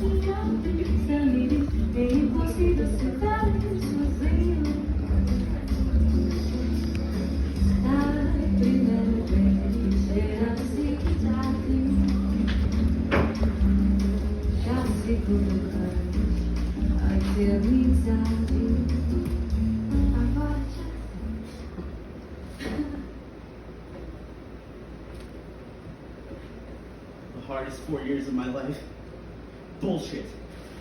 The hardest 4 years of my life. Bullshit.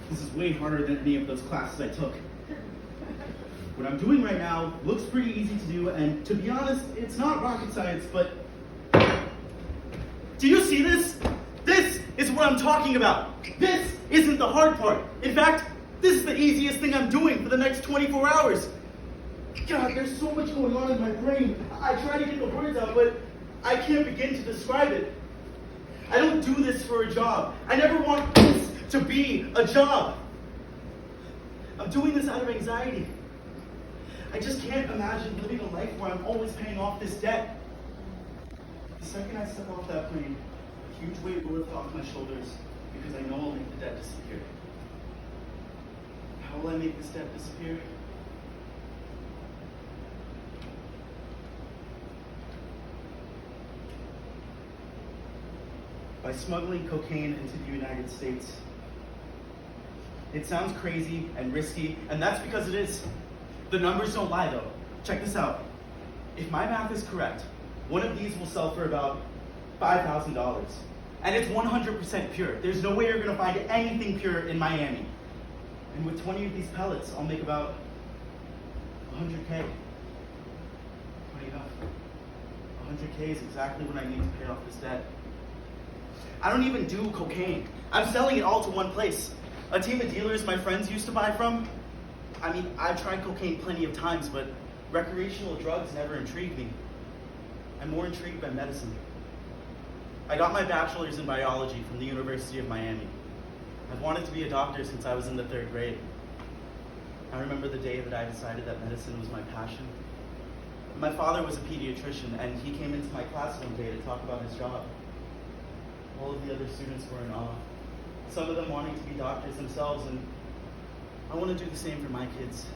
This is way harder than any of those classes I took. What I'm doing right now looks pretty easy to do, and to be honest, it's not rocket science, but... Do you see this? This is what I'm talking about. This isn't the hard part. In fact, this is the easiest thing I'm doing for the next 24 hours. God, there's so much going on in my brain. I try to get the words out, but I can't begin to describe it. I don't do this for a job. I never want this to be a job. I'm doing this out of anxiety. I just can't imagine living a life where I'm always paying off this debt. The second I step off that plane, a huge weight will lift off my shoulders because I know I'll make the debt disappear. How will I make this debt disappear? By smuggling cocaine into the United States. It sounds crazy and risky, and that's because it is. The numbers don't lie though. Check this out. If my math is correct, one of these will sell for about $5,000. And it's 100% pure. There's no way you're gonna find anything pure in Miami. And with 20 of these pellets, I'll make about 100K. What do you know? 100K is exactly what I need to pay off this debt. I don't even do cocaine. I'm selling it all to one place. A team of dealers my friends used to buy from. I mean, I've tried cocaine plenty of times, but recreational drugs never intrigued me. I'm more intrigued by medicine. I got my bachelor's in biology from the University of Miami. I've wanted to be a doctor since I was in the 3rd grade. I remember the day that I decided that medicine was my passion. My father was a pediatrician, and he came into my class one day to talk about his job. All of the other students were in awe. Some of them wanting to be doctors themselves, and I want to do the same for my kids.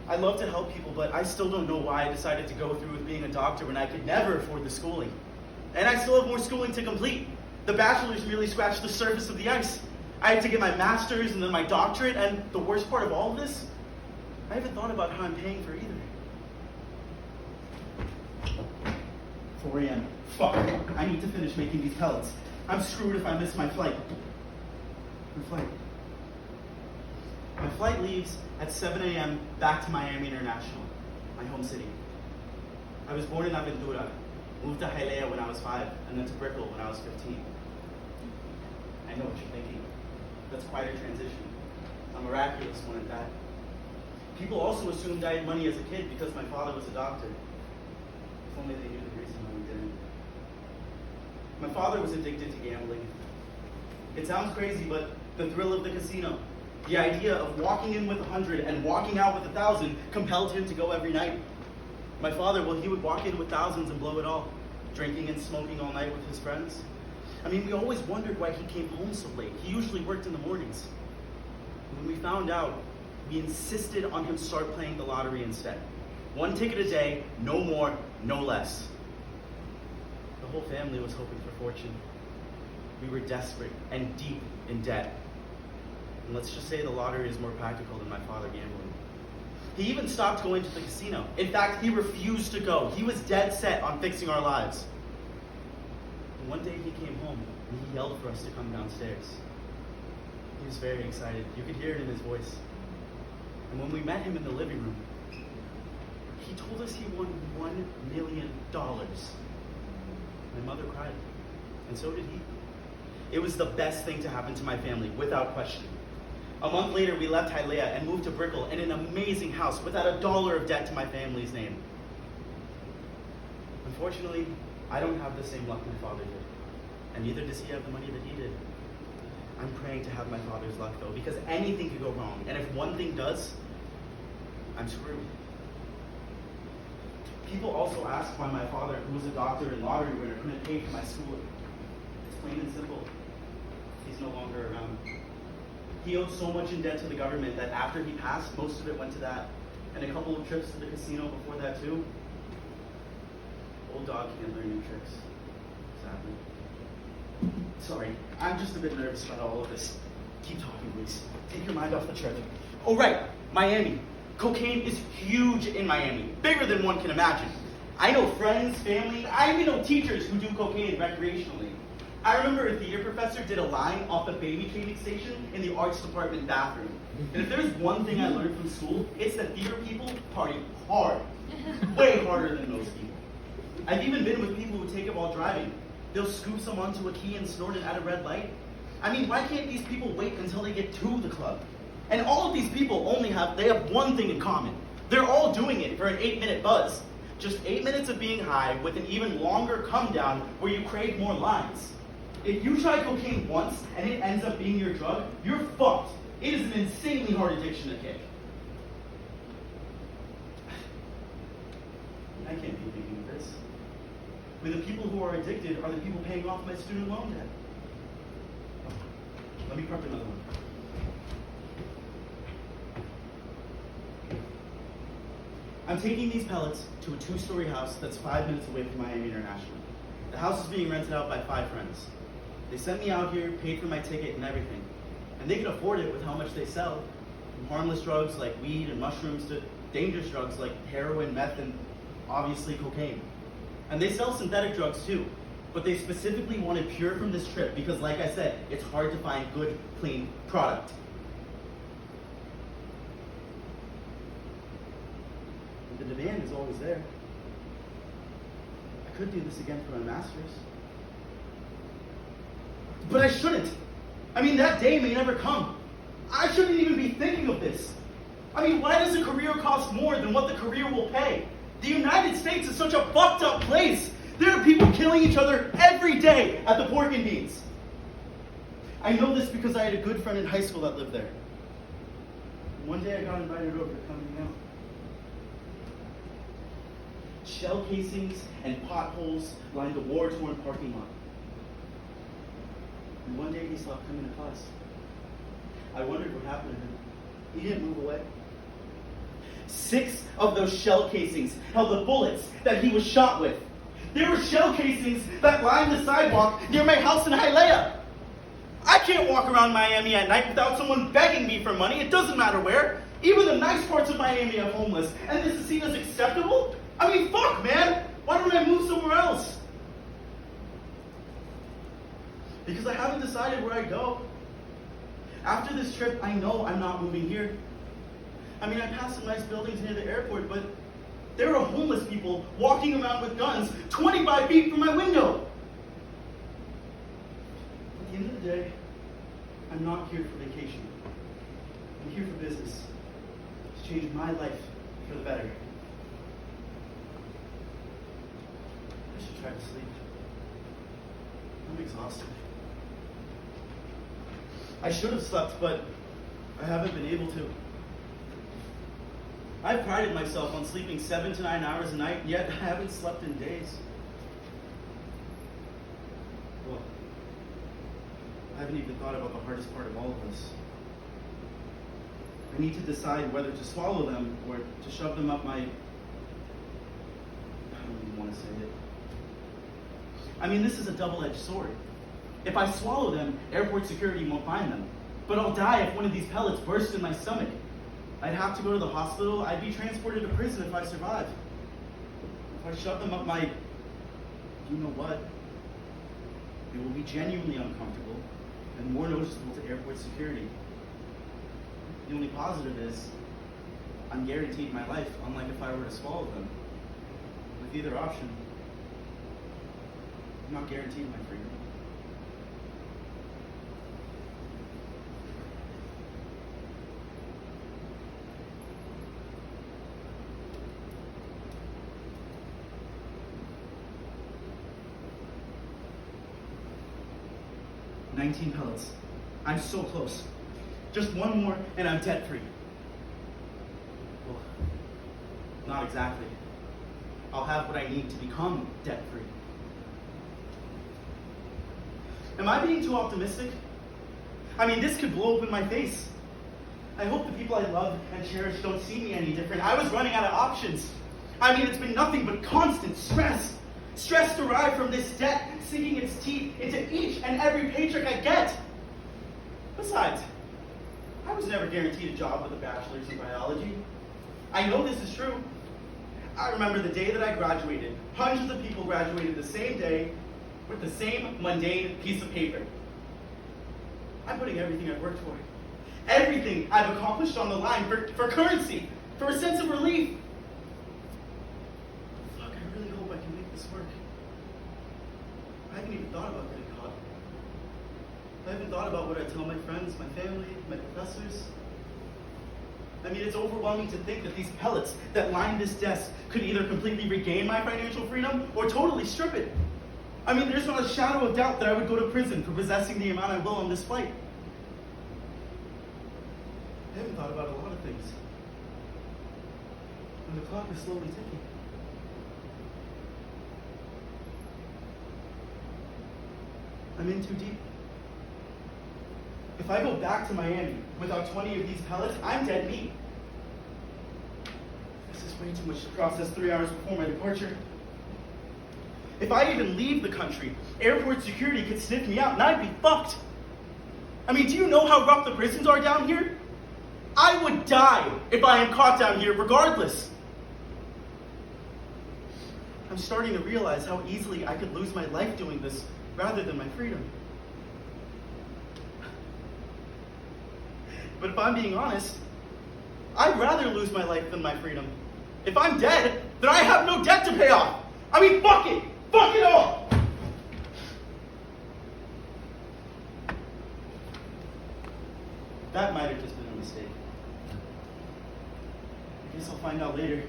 I love to help people, but I still don't know why I decided to go through with being a doctor when I could never afford the schooling. And I still have more schooling to complete. The bachelor's merely scratched the surface of the ice. I have to get my master's and then my doctorate, and the worst part of all of this, I haven't thought about how I'm paying for either. 4 a.m. Fuck. I need to finish making these pellets. I'm screwed if I miss my flight. My flight leaves at 7 a.m. back to Miami International, my home city. I was born in Aventura, moved to Hialeah when I was 5, and then to Brickell when I was 15. I know what you're thinking. That's quite a transition. A miraculous one at that. People also assumed I had money as a kid because my father was a doctor. If only they knew the reason why we didn't. My father was addicted to gambling. It sounds crazy, but the thrill of the casino, the idea of walking in with 100 and walking out with 1,000 compelled him to go every night. My father, well, he would walk in with thousands and blow it all, drinking and smoking all night with his friends. I mean, we always wondered why he came home so late. He usually worked in the mornings. When we found out, we insisted on him start playing the lottery instead. 1 ticket a day, no more, no less. The whole family was hoping for fortune. We were desperate and deep in debt. And let's just say the lottery is more practical than my father gambling. He even stopped going to the casino. In fact, he refused to go. He was dead set on fixing our lives. And one day he came home and he yelled for us to come downstairs. He was very excited. You could hear it in his voice. And when we met him in the living room, he told us he won $1 million. My mother cried, and so did he. It was the best thing to happen to my family, without question. A month later, we left Hialeah and moved to Brickell in an amazing house without a dollar of debt to my family's name. Unfortunately, I don't have the same luck my father did, and neither does he have the money that he did. I'm praying to have my father's luck, though, because anything could go wrong, and if one thing does, I'm screwed. People also ask why my father, who was a doctor and lottery winner, couldn't pay for my schooling. It's plain and simple. He's no longer around. He owed so much in debt to the government that after he passed, most of it went to that. And a couple of trips to the casino before that too. Old dog can't learn new tricks, sadly. Sorry, I'm just a bit nervous about all of this. Keep talking, please. Take your mind off the trip. Oh right, Miami. Cocaine is huge in Miami, bigger than one can imagine. I know friends, family, I even know teachers who do cocaine recreationally. I remember a theater professor did a line off the baby training station in the arts department bathroom. And if there's one thing I learned from school, it's that theater people party hard. Way harder than most people. I've even been with people who take it while driving. They'll scoop some onto a key and snort it at a red light. I mean, why can't these people wait until they get to the club? And all of these people they have one thing in common. They're all doing it for an 8-minute buzz. Just 8 minutes of being high with an even longer come down where you crave more lines. If you try cocaine once and it ends up being your drug, you're fucked. It is an insanely hard addiction to kick. I can't be thinking of this. I mean, the people who are addicted are the people paying off my student loan debt. Let me prep another one. I'm taking these pellets to a 2-story house that's 5 minutes away from Miami International. The house is being rented out by 5 friends. They sent me out here, paid for my ticket and everything. And they can afford it with how much they sell. From harmless drugs like weed and mushrooms to dangerous drugs like heroin, meth, and obviously cocaine. And they sell synthetic drugs too. But they specifically wanted pure from this trip because, like I said, it's hard to find good, clean product. The demand is always there. I could do this again for my master's. But I shouldn't. I mean, that day may never come. I shouldn't even be thinking of this. I mean, why does a career cost more than what the career will pay? The United States is such a fucked up place. There are people killing each other every day at the Pork and Beans. I know this because I had a good friend in high school that lived there. One day I got invited over to come hang out. Shell casings and potholes lined the war-torn parking lot. And one day he stopped coming to class. I wondered what happened to him. He didn't move away. 6 of those shell casings held the bullets that he was shot with. There were shell casings that lined the sidewalk near my house in Hialeah. I can't walk around Miami at night without someone begging me for money. It doesn't matter where. Even the nice parts of Miami are homeless. And this is seen as acceptable? I mean, fuck, man. Why don't I move somewhere else? Because I haven't decided where I go. After this trip, I know I'm not moving here. I mean, I passed some nice buildings near the airport, but there are homeless people walking around with guns 25 feet from my window. At the end of the day, I'm not here for vacation. I'm here for business. To change my life for the better. I should try to sleep. I'm exhausted. I should have slept, but I haven't been able to. I've prided myself on sleeping 7 to 9 hours a night, yet I haven't slept in days. Well, I haven't even thought about the hardest part of all of this. I need to decide whether to swallow them or to shove them up my... I don't even want to say it. I mean, this is a double-edged sword. If I swallow them, airport security won't find them. But I'll die if one of these pellets bursts in my stomach. I'd have to go to the hospital. I'd be transported to prison if I survive. If I shove them up my... you know what? It will be genuinely uncomfortable and more noticeable to airport security. The only positive is I'm guaranteed my life, unlike if I were to swallow them. With either option, I'm not guaranteed my freedom. $19 pellets. I'm so close. Just one more and I'm debt-free. Well, not exactly. I'll have what I need to become debt-free. Am I being too optimistic? I mean, this could blow up in my face. I hope the people I love and cherish don't see me any different. I was running out of options. I mean, it's been nothing but constant stress. Stress derived from this debt sinking its teeth into each and every paycheck I get. Besides, I was never guaranteed a job with a bachelor's in biology. I know this is true. I remember the day that I graduated. Hundreds of people graduated the same day with the same mundane piece of paper. I'm putting everything I've worked for, everything I've accomplished on the line for currency, for a sense of relief. Fuck, I really hope I can make this work. I haven't even thought about getting caught. I haven't thought about what I tell my friends, my family, my professors. I mean, it's overwhelming to think that these pellets that line this desk could either completely regain my financial freedom or totally strip it. I mean, there's not a shadow of doubt that I would go to prison for possessing the amount I will on this flight. I haven't thought about a lot of things. And the clock is slowly ticking. I'm in too deep. If I go back to Miami without 20 of these pellets, I'm dead meat. This is way too much to process 3 hours before my departure. If I even leave the country, airport security could sniff me out and I'd be fucked. I mean, do you know how rough the prisons are down here? I would die if I am caught down here regardless. I'm starting to realize how easily I could lose my life doing this rather than my freedom. But if I'm being honest, I'd rather lose my life than my freedom. If I'm dead, then I have no debt to pay off. I mean, fuck it! Fuck it all! That might have just been a mistake. I guess I'll find out later.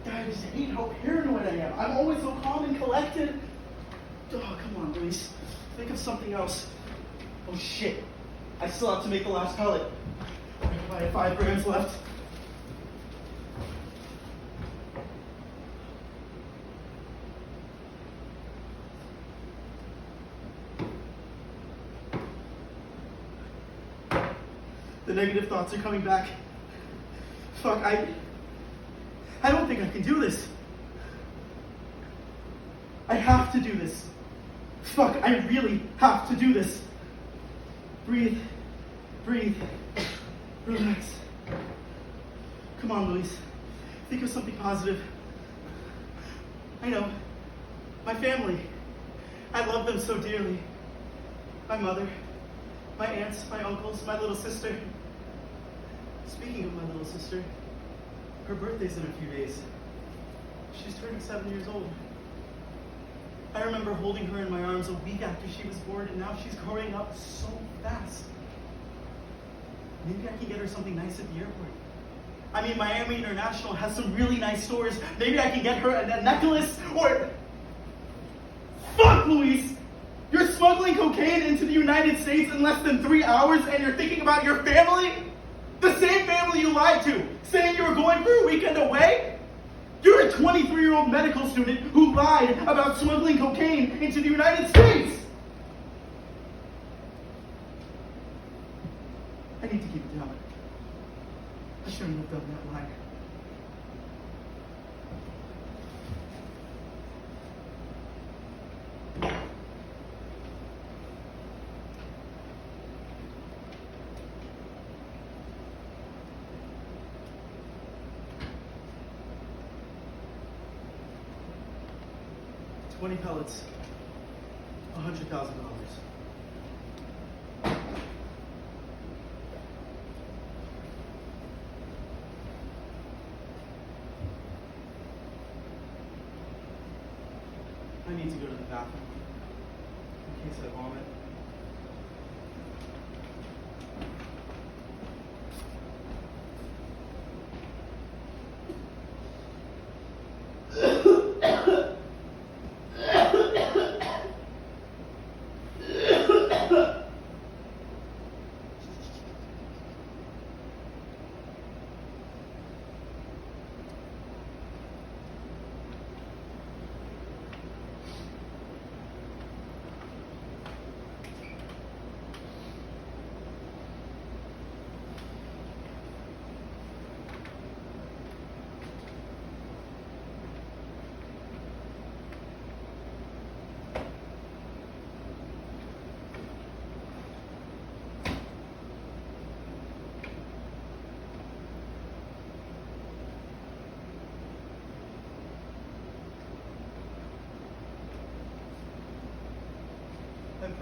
God, I just hate how paranoid I am. I'm always so calm and collected. Oh, come on, Luis. Think of something else. Oh, shit. I still have to make the last pellet. I have 5 grams left. The negative thoughts are coming back. Fuck, I don't think I can do this. I have to do this. Fuck, I really have to do this. Breathe. Breathe. Relax. Come on, Luis. Think of something positive. I know. My family. I love them so dearly. My mother, my aunts, my uncles, my little sister. Speaking of my little sister, her birthday's in a few days. She's turning 7 years old. I remember holding her in my arms a week after she was born, and now she's growing up so fast. Maybe I can get her something nice at the airport. I mean, Miami International has some really nice stores. Maybe I can get her a necklace or... Fuck, Luis! You're smuggling cocaine into the United States in less than 3 hours, and you're thinking about your family? The same family you lied to, saying you were going for a weekend away? You're a 23-year-old medical student who lied about smuggling cocaine into the United States! I need to keep it down. I shouldn't have done that lie. $20 pellets, $100,000. I need to go to the bathroom in case I vomit.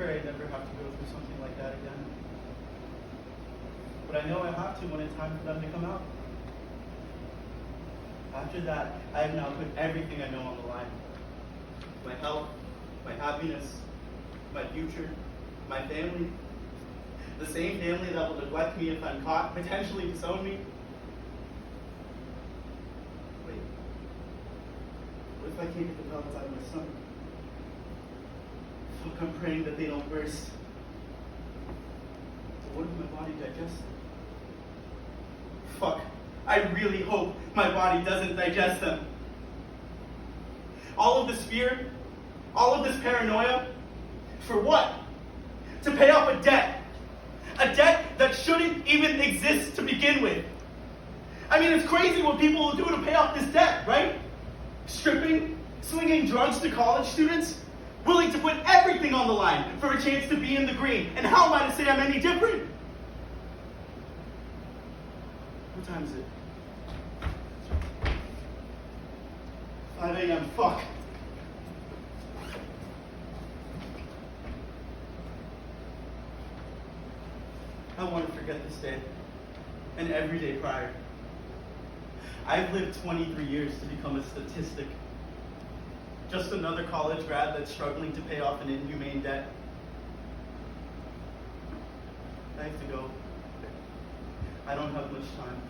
pray I never have to go through something like that again. But I know I have to when it's time for them to come out. After that, I have now put everything I know on the line. My health, my happiness, my future, my family. The same family that will neglect me if I'm caught, potentially disown me. Wait. What if I can't get the pellets out of my stomach? Fuck, I'm praying that they don't burst. But what if my body digests them? Fuck. I really hope my body doesn't digest them. All of this fear, all of this paranoia, for what? To pay off a debt. A debt that shouldn't even exist to begin with. I mean, it's crazy what people will do to pay off this debt, right? Stripping, slinging drugs to college students, willing to put everything on the line for a chance to be in the green. And how am I to say I'm any different? What time is it? 5 a.m. Fuck. I want to forget this day and every day prior. I've lived 23 years to become a statistic. Just another college grad that's struggling to pay off an inhumane debt. I have to go. I don't have much time.